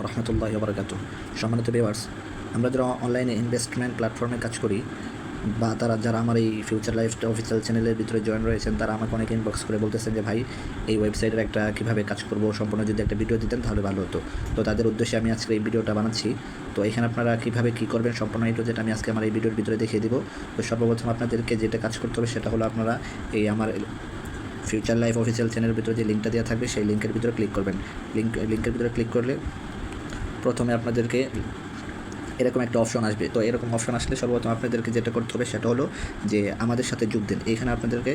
রহমতুল্লাহি ওয়া বারাকাতুহু। সম্মানিত ভিউয়ার্স, আমরা যারা অনলাইনে ইনভেস্টমেন্ট প্ল্যাটফর্মে কাজ করি বা যারা আমার এই ফিউচার লাইফ অফিসিয়াল চ্যানেলের ভিতরে জয়েন রয়েছেন, তারা আমাকে অনেক ইনবক্স করে বলতেছেন যে ভাই, এই ওয়েবসাইটের একটা কীভাবে কাজ করবো সম্পূর্ণ যদি একটা ভিডিও দিতেন তাহলে ভালো হতো। তো তাদের উদ্দেশ্যে আমি আজকে এই ভিডিওটা বানাচ্ছি। তো এখানে আপনারা কীভাবে কী করবেন সম্পূর্ণ এই যেটা আমি আজকে আমার এই ভিডিওর ভিতরে দেখিয়ে দিব। তো সর্বপ্রথম আপনাদেরকে যেটা কাজ করতে হবে সেটা হলো আপনারা এই আমার ফিউচার লাইফ অফিসিয়াল চ্যানেলের ভিতরে যে লিঙ্কটা দেওয়া থাকবে সেই লিঙ্কের ভিতরে ক্লিক করবেন। লিঙ্কের ভিতরে ক্লিক করলে প্রথমে আপনাদেরকে এরকম একটা অপশন আসবে। তো এরকম অপশন আসলে সর্বপ্রথম আপনাদেরকে যেটা করতে হবে সেটা হলো যে আমাদের সাথে যোগ দিন। এখানে আপনাদেরকে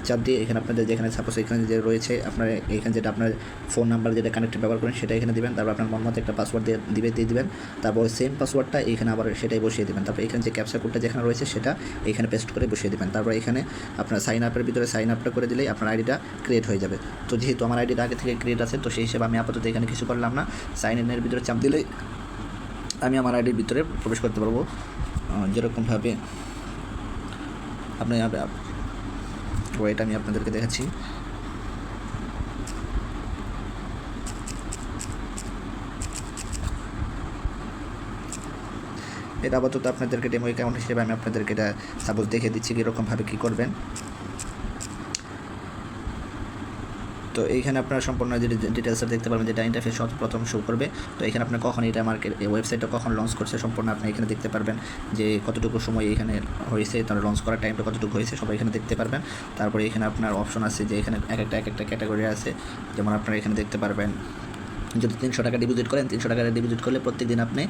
চাপ দিয়ে এখানে আপনাদের যেখানে সাপোজ এখানে যে রয়েছে আপনার এখানে যেটা আপনার ফোন নাম্বার যেটা কানেক্টেড ব্যবহার করেন সেটা এখানে দিবেন। তারপর আপনার মন মতো একটা পাসওয়ার্ড দিয়ে দিবেন। তারপর সেম পাসওয়ার্ডটা এখানে আবার সেটাই বসিয়ে দেবেন। তারপর এখানে যে ক্যাপচা কোডটা যেখানে রয়েছে সেটা এখানে পেস্ট করে বসিয়ে দেবেন। তারপর এখানে আপনার সাইন আপের ভিতরে সাইন আপটা করে দিলেই আপনার আইডিটা ক্রিয়েট হয়ে যাবে। তো যেহেতু আমার আইডিটা আগে থেকে ক্রিয়েট আছে, তো সেই হিসেবে আমি আপাতত এখানে কিছু করলাম না। সাইন ইনের ভিতরে চাপ দিলেই আমি আমার আইডির ভিতরে প্রবেশ করতে পারবো। যেরকমভাবে আপনি ওয়েট আমি আপনাদেরকে দেখাচ্ছি। এটা আপাতত আপনাদেরকে ডেমো অ্যাকাউন্ট হিসেবে আমি আপনাদেরকে এটা সাপোজ দেখে দিচ্ছি কীরকমভাবে কী করবেন। তো এইখানে আপনারা সম্পূর্ণ যে ডিটেলসটা দেখতে পারবেন, যেটা ইন্টারফেস প্রথম শো করবে। তো এখানে আপনি কখন এটা মার্কেট এই ওয়েবসাইটটা কখন লঞ্চ করছে সম্পূর্ণ আপনি এখানে দেখতে পারবেন, যে কতটুকু সময় এখানে হয়েছে, তার লঞ্চ করার টাইমটা কতটুকু হয়েছে সবাই এখানে দেখতে পারবেন। তারপরে এখানে আপনার অপশন আছে যে এখানে এক একটা ক্যাটাগরি আছে, যেমন আপনারা এখানে দেখতে পারবেন যদি 300 টাকা ডিপোজিট করেন, 300 টাকা ডিপোজিট করলে প্রত্যেকদিন আপনি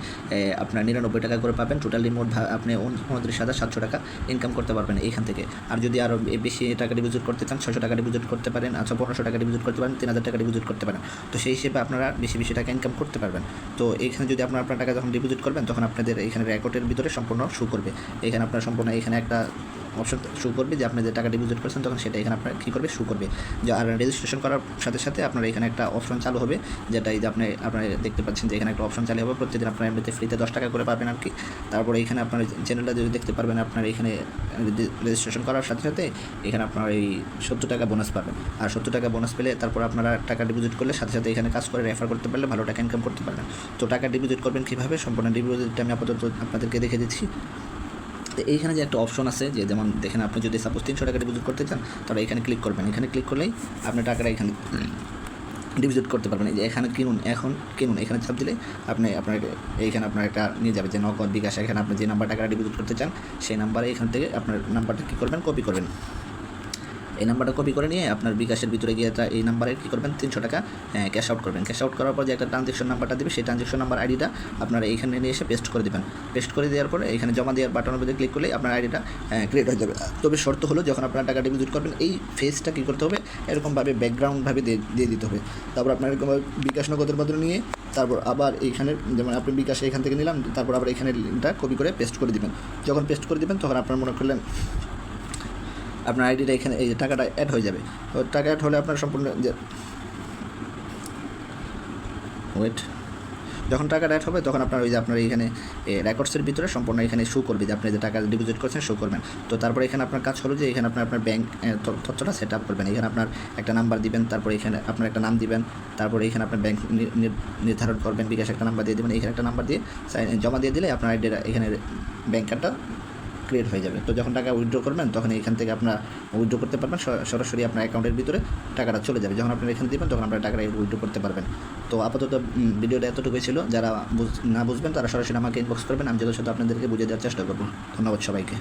আপনার 99 টাকা করে পাবেন। টোটালি মোট আপনি 29,700 টাকা ইনকাম করতে পারবেন এইখান থেকে। আর যদি আরও বেশি টাকা ডিপোজিট করতে চান, 600 টাকা ডিপোজিট করতে পারেন, 1500 টাকা ডিপোজিট করতে পারেন, 3000 টাকা ডিপোজিট করতে পারেন। তো সেই হিসেবে আপনারা বেশি টাকা ইনকাম করতে পারবেন। তো এইখানে যদি আপনার টাকা যখন ডিপোজিট করবেন তখন আপনাদের এখানে রেকর্ডের ভিতরে সম্পূর্ণ শো করবে। এখানে আপনার সম্পূর্ণ এখানে একটা অপশন শো করবে যে আপনি যে টাকা ডিপোজিট করছেন, তখন সেটা এখানে আপনার কী করবে শো করবে। যে আর রেজিস্ট্রেশন করার সাথে সাথে আপনার এখানে একটা অপশন চালু হবে, যেটা এই যে আপনারা দেখতে পাচ্ছেন যে এখানে একটা অপশন চালু হবে। প্রত্যেকদিন আপনার এমনিতে ফ্রিতে 10 টাকা করে পাবেন আর কি। তারপরে এখানে আপনার চ্যানেলটা যদি দেখতে পারবেন, আপনার এখানে রেজিস্ট্রেশন করার সাথে সাথে এখানে আপনার এই 70 টাকা বোনাস পাবেন। আর 70 টাকা বোনাস পেলে তারপর আপনারা টাকা ডিপোজিট করলে সাথে সাথে এখানে কাজ করে রেফার করতে পারলে ভালো টাকা ইনকাম করতে পারবেন। তো টাকা ডিপোজিট করবেন কীভাবে সম্পূর্ণ ডিপোজিটটা আমি আপাতত আপনাদেরকে দেখে দিচ্ছি। তো এইখানে যে একটা অপশন আছে, যে যেমন দেখেন আপনি যদি সাপোজ 300 টাকা ডিপোজিট করতে চান, তাহলে এখানে ক্লিক করবেন। এখানে ক্লিক করলেই আপনি টাকাটা এখানে ডিপোজিট করতে পারবেন। এই যে এখানে কিনুন এখানে চাপ দিলে আপনার এইখানে আপনার একটা নিয়ে যাবে যে নগদ বিকাশ। এখানে আপনি যে নাম্বার টাকাটা ডিপোজিট করতে চান সেই নাম্বারে এখান থেকে আপনার নাম্বারটা কী করবেন, কপি করবেন। এই নাম্বারটা কপি করে নিয়ে আপনার বিকাশের ভিতরে গিয়ে এই নাম্বারে কী করবেন, 300 টাকা ক্যাশ আউট করবেন। ক্যাশ আউট করার পর যে একটা ট্রানজেকশন নাম্বারটা দেবে, সেই ট্রানজেকশন নাম্বার আইডিটা আপনারা এইখানে নিয়ে এসে পেস্ট করে দেবেন। পেস্ট করে দেওয়ার পরে এখানে জমা দেওয়ার বাটনের মধ্যে ক্লিক করলে আপনার আইডিটা ক্রিয়েট হয়ে যাবে। তবে শর্ত হলো যখন আপনার টাকা ডিপোজিট করবেন, এই ফেসটা কী করতে হবে, এরকমভাবে ব্যাকগ্রাউন্ডভাবে দিয়ে দিতে হবে। তারপর আপনার এরকমভাবে বিকাশ নগদের বদলে নিয়ে তারপর আবার এইখানে যেমন আপনি বিকাশে এখান থেকে নিলাম, তারপর আবার এখানে লিঙ্কটা কপি করে পেস্ট করে দেবেন। যখন পেস্ট করে দেবেন তখন আপনার মনে করলেন আপনার আইডিটা এখানে এই টাকাটা অ্যাড হয়ে যাবে। তো টাকা অ্যাড হলে আপনার সম্পূর্ণ যে যখন টাকাটা অ্যাড হবে তখন আপনার ওই যে আপনার এইখানে রেকর্ডসের ভিতরে সম্পূর্ণ এখানে শো করবে যে আপনি যে টাকা ডিপোজিট করছেন শো করবেন। তো তারপরে এখানে আপনার কাজ হলো যে এখানে আপনার ব্যাঙ্ক তথ্যটা সেট আপ করবেন। এখানে আপনার একটা নাম্বার দিবেন, তারপরে এখানে আপনার একটা নাম দিবেন, তারপরে এখানে আপনার ব্যাঙ্ক নির্ধারণ করবেন, বিকাশ একটা নাম্বার দিয়ে দেবেন, এখানে একটা নাম্বার দিয়ে জমা দিয়ে দিলে আপনার আইডিটা এখানে ব্যাঙ্ক কার্ডটা ক্রিয়েট হয়ে যাবে। তো যখন টাকা উইথড্র করবেন তখন এখান থেকে আপনার উইথড্র করতে পারবেন, সরাসরি আপনার অ্যাকাউন্টের ভিতরে টাকাটা চলে যাবে। যখন আপনার এখানে দেবেন তখন আপনার টাকাটা উইথড্র করতে পারবেন। তো আপাতত ভিডিওটা এতটুকুই ছিল। যারা না বুঝবেন তারা সরাসরি আমাকে ইনবক্স করবেন, আমি যত সাথে আপনাদেরকে বুঝিয়ে দেওয়ার চেষ্টা করবো। ধন্যবাদ সবাইকে।